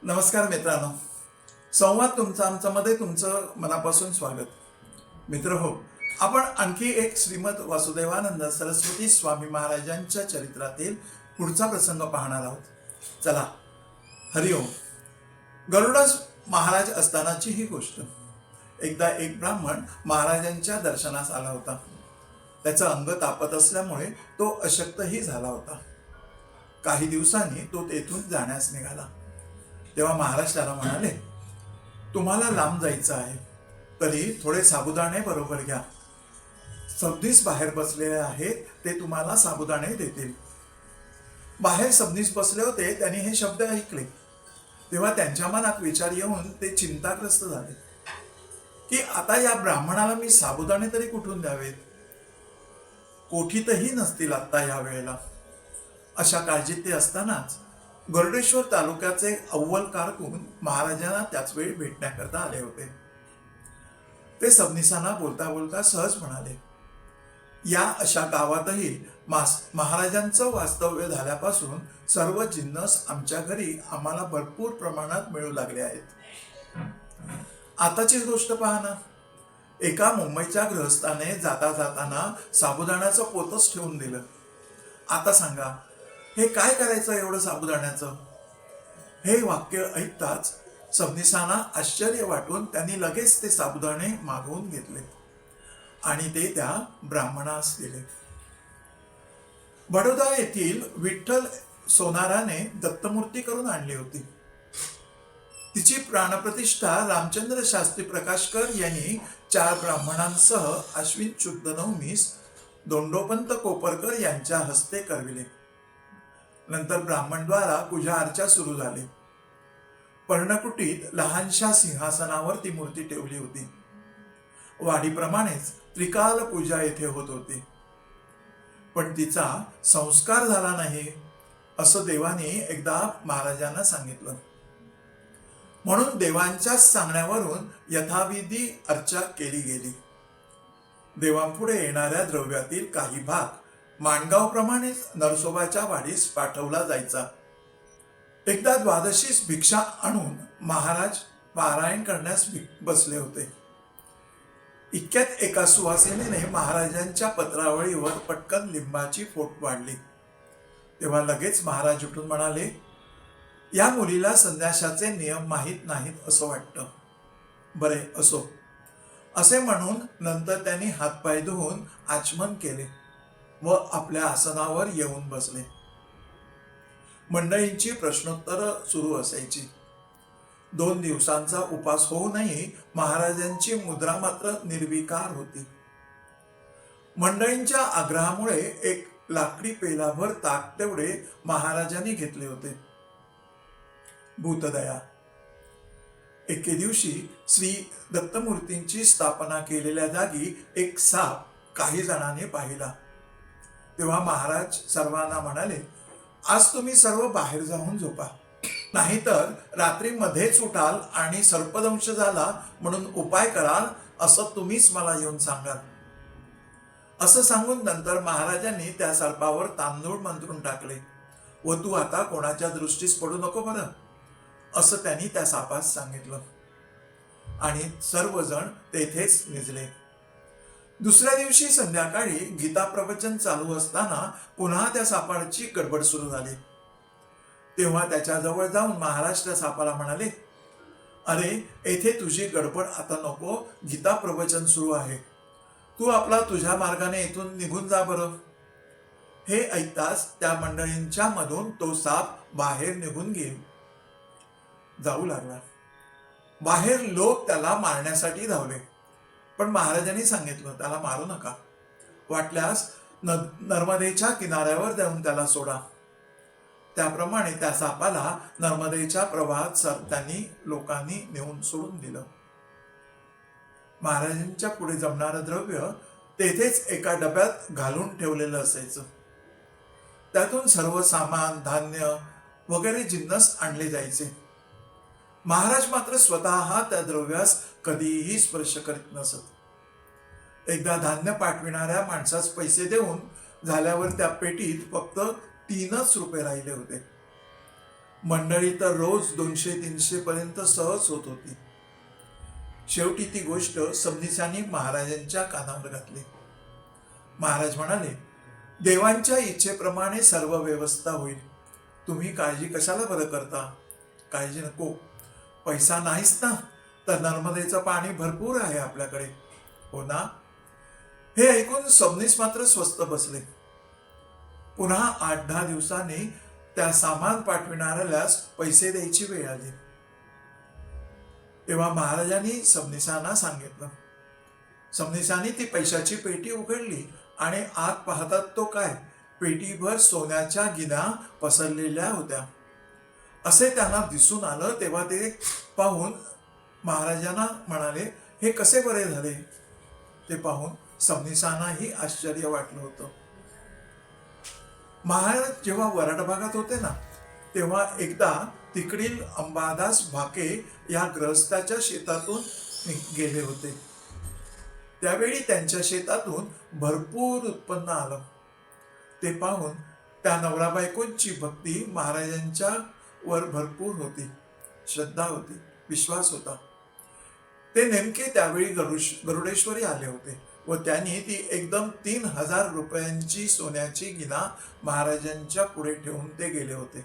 नमस्कार मित्रांनो, संवाद तुमचा आमच्यामध्ये तुमचं मनापासून स्वागत. मित्र हो, आपण आणखी एक श्रीमद वासुदेवानंद सरस्वती स्वामी महाराजांच्या चरित्रातील पुढचा प्रसंग पाहणार आहोत. चला, हरिओम. गरुडास महाराज असतानाची ही गोष्ट. एकदा एक ब्राह्मण महाराजांच्या दर्शनास आला होता. त्याचं अंग तापत असल्यामुळे तो अशक्तही झाला होता. काही दिवसांनी तो तेथून जाण्यास निघाला. तेव्हा महाराज त्याला म्हणाले, तुम्हाला लांब जायचं आहे, तरी थोडे साबुदाणे बरोबर घ्या. सबनीस बाहेर बसलेले आहेत, ते तुम्हाला साबुदाणे देतील. बाहेर सबनीस बसले होते. त्यांनी हे शब्द ऐकले तेव्हा त्यांच्या मनात विचार येऊन ते चिंताग्रस्त झाले की आता या ब्राह्मणाला मी साबुदाणे तरी कुठून द्यावेत. कोठीतही नसतील आत्ता या वेळेला. अशा काळजीत ते असतानाच गरुडेश्वर तालुक्याचे अव्वल कारकून महाराजांना त्याच वेळी भेटण्याकरता आले होते. ते सबनीसांना बोलता बोलता सहज म्हणाले, या अशा गावातही महाराजांचं वास्तव्य झाल्यापासून सर्व जिन्नस आमच्या घरी आम्हाला भरपूर प्रमाणात मिळू लागले आहेत. आताचीच गोष्ट पहा ना, एका मुंबईच्या गृहस्थाने जाता जाताना साबुदाण्याचं पोतच ठेवून दिलं. आता सांगा, हे काय करायचं एवढं साबुदाण्याचं? हे वाक्य ऐकताच सबनीसांना आश्चर्य वाटून त्यांनी लगेच ते साबुदाणे मागवून घेतले आणि ते त्या ब्राह्मणास दिले. बडोदा येथील विठ्ठल सोनाराने दत्तमूर्ती करून आणली होती. तिची प्राणप्रतिष्ठा रामचंद्र शास्त्री प्रकाशकर यांनी 4 ब्राह्मणांसह अश्विन शुद्ध नवमीस दोंडोपंत कोपरकर यांच्या हस्ते करविले. नंतर ब्राह्मणद्वारा पूजा अर्चा सुरू झाली. पर्णकुटीत लहानशा सिंहासनावर ती मूर्ती ठेवली होती. वाडीप्रमाणेच त्रिकाल पूजा येथे होत होती. पण तिचा संस्कार झाला नाही असं देवाने एकदा महाराजांना सांगितलं. म्हणून देवांच्या सांगण्यावरून यथाविधी अर्चा केली गेली. देवांपुढे येणाऱ्या द्रव्यातील काही भाग माणगाव प्रमाणेच नरसोबाच्या वाडीस पाठवला जायचा. एकदा द्वादशीस भिक्षा आणून महाराज पारायण करण्यास बसले होते. इतक्यात एका सुवासिनीने महाराजांच्या पत्रावळीवर पटकन लिंबाची फोट वाढली. तेव्हा लगेच महाराज उठून म्हणाले, या मुलीला संन्यासाचे नियम माहीत नाहीत असं वाटतं. बरे असो असे म्हणून नंतर त्यांनी हातपाय धुवून आचमन केले व आपल्या आसनावर येऊन बसले. मंडळींची प्रश्नोत्तर सुरू असायची. 2 दिवसांचा उपास होऊनही महाराजांची मुद्रा मात्र निर्विकार होती. मंडळींच्या आग्रहामुळे एक लाकडी पेलाभर ताक तेवढे महाराजांनी घेतले होते. भूतदया. एके दिवशी श्री दत्तमूर्तींची स्थापना केलेल्या जागी एक साप काही जणांनी पाहिला. तेव्हा महाराज सर्वांना म्हणाले, आज तुम्ही सर्व बाहेर जाऊन झोपा, नाहीतर रात्री मध्येच उठाल आणि सर्पदंश झाला म्हणून उपाय कराल असं तुम्हीच मला येऊन सांगाल. असं सांगून नंतर महाराजांनी त्या सर्पावर तांदूळ मंत्रून टाकले व तू आता कोणाच्या दृष्टीस पडू नको बरं असं त्यांनी त्या सापास सांगितलं आणि सर्वजण तेथेच निजले. दुसऱ्या दिवशी संध्याकाळी गीता प्रवचन चालू असताना पुन्हा त्या सापाची गडबड सुरू झाली. तेव्हा त्याच्या जवळ जाऊन महाराज त्या सापाला म्हणाले, अरे येथे तुझी गडबड आता नको, गीता प्रवचन सुरू आहे, तू आपला तुझ्या मार्गाने इथून निघून जा बरं. हे ऐकताच त्या मंडळींच्या मधून तो साप बाहेर निघून जाऊ लागला. बाहेर लोक त्याला मारण्यासाठी धावले, पण महाराजांनी सांगितलं त्याला मारू नका, वाटल्यास नर्मदेच्या किनाऱ्यावर जाऊन त्याला सोडा. त्याप्रमाणे त्या सापाला नर्मदेच्या प्रवाहात त्यांनी लोकांनी नेऊन सोडून दिलं. महाराजांच्या पुढे जमणारं द्रव्य तेथेच एका डब्यात घालून ठेवलेलं असायचं. त्यातून सर्व सामान, धान्य वगैरे जिन्नस आणले जायचे. महाराज मात्र स्वतः त्या द्रव्यास कधीही स्पर्श करीत नसत. एकदा धान्य पाठविणाऱ्या माणसास पैसे देऊन झाल्यावर त्या पेटीत फक्त 3च रुपये राहिले होते. मंडळी तर रोज 200-300 पर्यंत सहज होत होती. शेवटी ती गोष्ट सबनीसांनी महाराजांच्या कानावर घातली. महाराज म्हणाले, देवांच्या इच्छेप्रमाणे सर्व व्यवस्था होईल. तुम्ही काळजी कशाला बरं करता? काळजी नको. पैसा नाहीच ना, तर नर्मदेचं पाणी भरपूर आहे आपल्याकडे, हो ना? हे ऐकून सबनीस मात्र स्वस्त बसले. पुन्हा 8-10 दिवसांनी त्या सामान पाठविणाऱ्यालाच पैसे द्यायची वेळ आली. तेव्हा महाराजांनी सबनीसांना सांगितलं. सबनीसांनी ती पैशाची पेटी उघडली आणि आत पाहतात तो काय, पेटीभर सोन्याच्या गिन्या पसरलेल्या होत्या. असे त्यांना दिसून आलं. तेव्हा ते पाहून महाराजांना म्हणाले, हे कसे बरे झाले? ते पाहून सबनीसांनाही आश्चर्य वाटलं होतं. महाराज जेव्हा वराड भागात होते ना, तेव्हा एकदा तिकडील अंबादास भाके या गृहस्थाच्या शेतातून गेले होते. त्यावेळी त्यांच्या शेतातून भरपूर उत्पन्न आलं. ते पाहून त्या नवरा बायकोंची भक्ती महाराजांच्या वर भरपूर होती, श्रद्धा होती, विश्वास होता. ते नेमके त्यावेळी गरुडेश्वरी आले होते व त्यांनी ती एकदम 3000 रुपयांची सोन्याची गिना महाराजांच्या पुढे ठेवून ते गेले होते.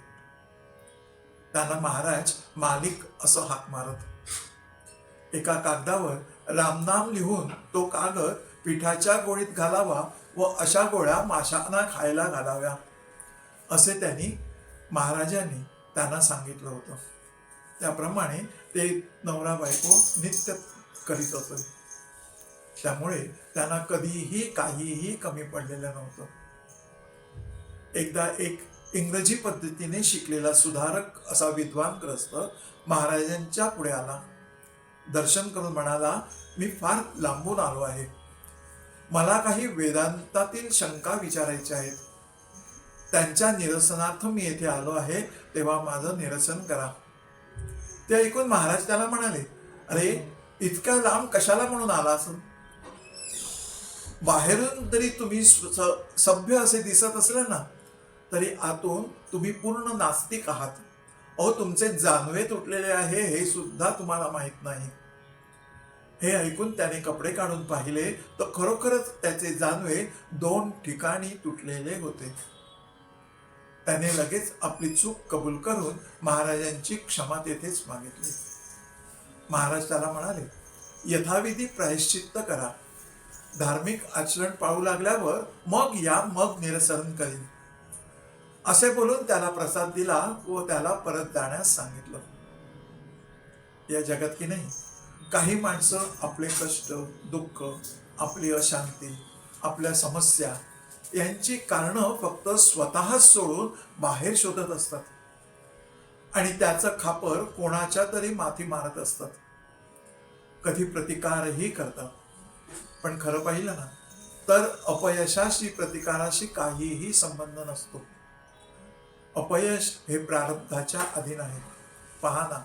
त्यांना महाराज मालिक असं हाक मारत. एका कागदावर रामनाम लिहून तो कागद पिठाच्या गोळीत घालावा व अशा गोळ्या माशांना खायला घालाव्या, असे त्यांनी महाराजांनी त्यांना सांगितलं होतं. त्याप्रमाणे ते नवरा बायको नित्य करीत होते. त्यामुळे त्यांना कधीही काहीही कमी पडलेलं नव्हतं. एकदा एक इंग्रजी पद्धतीने शिकलेला सुधारक असा विद्वान ग्रस्त महाराजांच्या पुढे आला. दर्शन करून म्हणाला, मी फार लांबून आलो आहे. मला काही वेदांतातील शंका विचारायच्या आहेत. त्यांच्या निरसनार्थ मी येथे आलो आहे, तेव्हा माझं निरसन करा. ते ऐकून महाराज त्याला म्हणाले, अरे इतक्या लांब कशाला म्हणून आला असं? बाहेरून तरी तुम्ही सभ्य असे दिसत असले ना, तरी आतून तुम्ही पूर्ण नास्तिक आहात. अहो, तुमचे जानवे तुटलेले आहे हे सुद्धा तुम्हाला माहित नाही. हे ऐकून त्याने कपडे काढून पाहिले तर खरोखरच त्याचे जानवे 2 ठिकाणी तुटलेले होते. त्याने लगेच आपली चूक कबूल करून महाराजांची क्षमा तेथेच मागितली. महाराज त्याला म्हणाले, यथाविधी प्रायश्चित्त करा. धार्मिक आचरण पाळू लागल्यावर मग मग निरसन करीन, असे बोलून त्याला प्रसाद दिला व त्याला परत जाण्यास सांगितलं. या जगात की नाही, काही माणसं आपले कष्ट, दुःख, आपली अशांती, आपल्या समस्या यांची कारणं फक्त स्वतःच सोडून बाहेर शोधत असतात आणि त्याचं खापर कोणाच्या तरी माथी मारत असतात. कधी प्रतिकारही करतात. पण खरं पाहिलं ना, तर अपयशाशी प्रतिकाराशी काहीही संबंध नसतो. अपयश हे प्रारब्धाच्या अधीन आहे. पहा ना,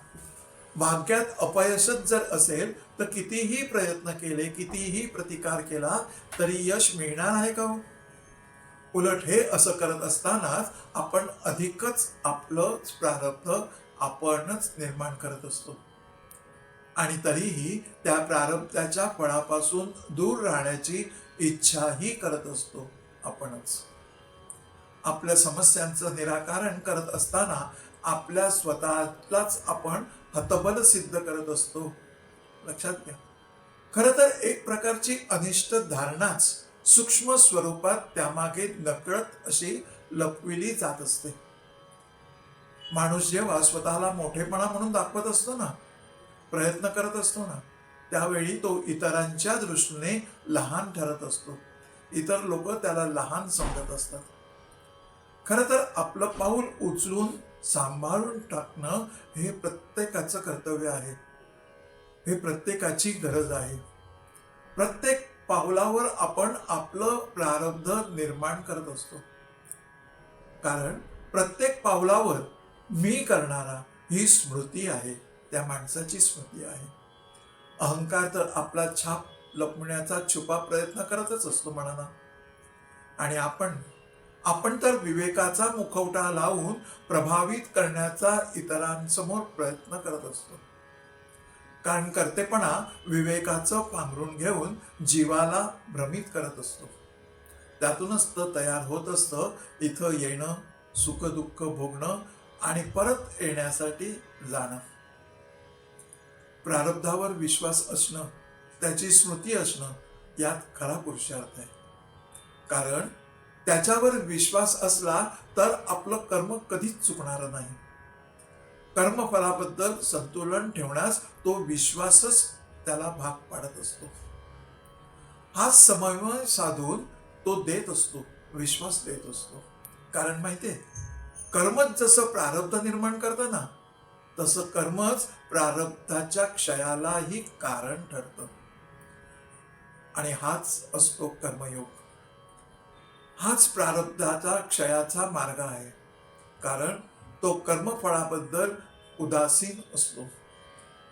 भाग्यात अपयशच जर असेल तर कितीही प्रयत्न केले, कितीही प्रतिकार केला तरी यश मिळणार आहे का हो? उलट हे असं करत असतानाच आपण अधिकच आपलं प्रारब्ध आपणच निर्माण करत असतो आणि तरीही त्या प्रारब्धाच्या फळापासून दूर राहण्याची इच्छाही करत असतो आपणच. आपल्या समस्यांचं निराकरण करत असताना आपल्या स्वतःलाच आपण हतबल सिद्ध करत असतो. लक्षात घ्या. खरं तर एक प्रकारची अनिष्ट धारणाच सूक्ष्म स्वरूपात त्यामागे नकळत अशी लपविली जात असते. माणूस जेव्हा स्वतःला मोठेपणा म्हणून दाखवत असतो ना, प्रयत्न करत असतो ना, त्यावेळी तो इतरांच्या दृष्टीने लहान ठरत असतो. इतर लोक त्याला लहान समजत असतात. खरं तर आपलं पाऊल उचलून सांभाळून टाकणं हे प्रत्येकाचं कर्तव्य आहे. हे प्रत्येकाची गरज आहे. प्रत्येक पावलावर आपण आपलं प्रारब्ध निर्माण करत असतो. कारण प्रत्येक पावलावर मी करणारा ही स्मृती आहे, त्या माणसाची स्मृती आहे. अहंकार तर आपला छाप लपवण्याचा छुपा प्रयत्न करतच असतो मनाला. आणि आपण आपण तर विवेकाचा मुखवटा लावून प्रभावित करण्याचा इतरांसमोर प्रयत्न करत असतो. कारण कर्तेपणा विवेकाचं पांघरून घेऊन जीवाला भ्रमित करत असतो. त्यातूनच तर तयार होत असतं इथं येणं, सुखदुःख भोगणं आणि परत येण्यासाठी जाणं. प्रारब्धावर विश्वास असणं, त्याची स्मृती असणं यात खरा पुरुषार्थ आहे. कारण त्याच्यावर विश्वास असला तर आपलं कर्म कधीच चुकणार नाही. कर्मफलाबद्दल संतुलन ठेवण्यास तो विश्वासच त्याला भाग पाडत असतो. हा समन्वय साधून तो देत असतो, विश्वास देत असतो. कारण माहितीये, कर्मच जसं प्रारब्ध निर्माण करतं ना, तसं कर्मच प्रारब्धाच्या क्षयालाही कारण ठरतं. आणि हाच असतो कर्मयोग. हाच प्रारब्धाचा क्षयाचा मार्ग आहे. कारण तो कर्मफळाबद्दल उदासीन असतो.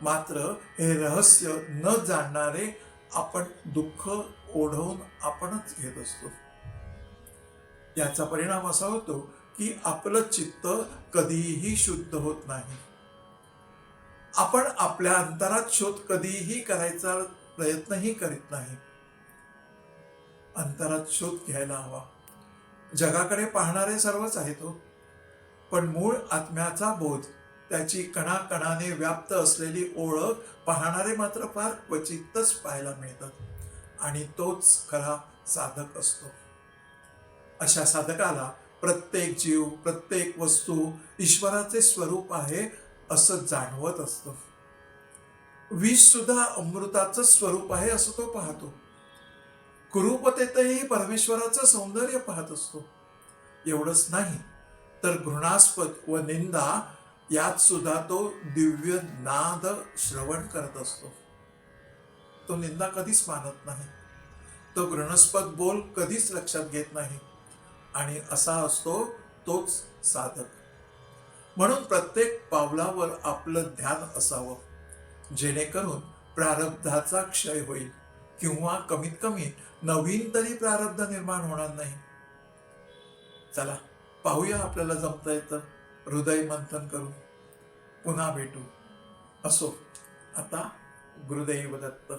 मात्र हे रहस्य न जाणणारे आपण दुःख ओढवून आपणच घेत असतो. याचा परिणाम असा होतो की आपलं चित्त कधीही शुद्ध होत नाही. आपण आपल्या अंतरात शोध कधीही करायचा प्रयत्नही करीत नाही. अंतरात शोध घ्यायला हवा. जगाकडे पाहणारे सर्वच आहेत हो, पण मूळ आत्म्याचा बोध, त्याची कणाकणाने व्याप्त असलेली ओळख पाहणारे मात्र फार क्वचितच पाहायला मिळतात. आणि तोच खरा साधक असतो. अशा साधकाला प्रत्येक जीव, प्रत्येक वस्तू ईश्वराचे स्वरूप आहे असं जाणवत असतं. विष सुद्धा अमृताचं स्वरूप आहे असं तो पाहतो. कुरूपतेतही परमेश्वराचं सौंदर्य पाहत असतो. एवढंच नाही तर घृणास्पद व निंदा यात सुद्धा तो दिव्य नाद श्रवण करत असतो. तो निंदा कधीच मानत नाही. तो घृणास्पद बोल कधीच लक्षात घेत नाही. आणि असा असतो तोच साधक. म्हणून प्रत्येक पावलावर आपलं ध्यान असावं, जेणेकरून प्रारब्धाचा क्षय होईल किंवा कमीत कमी नवीन तरी प्रारब्ध निर्माण होणार नाही. चला पाहूया, आपल्याला जमतंय तर हृदय मंथन करू. पुन्हा भेटू. असो, आता गुरुदैव दत्त.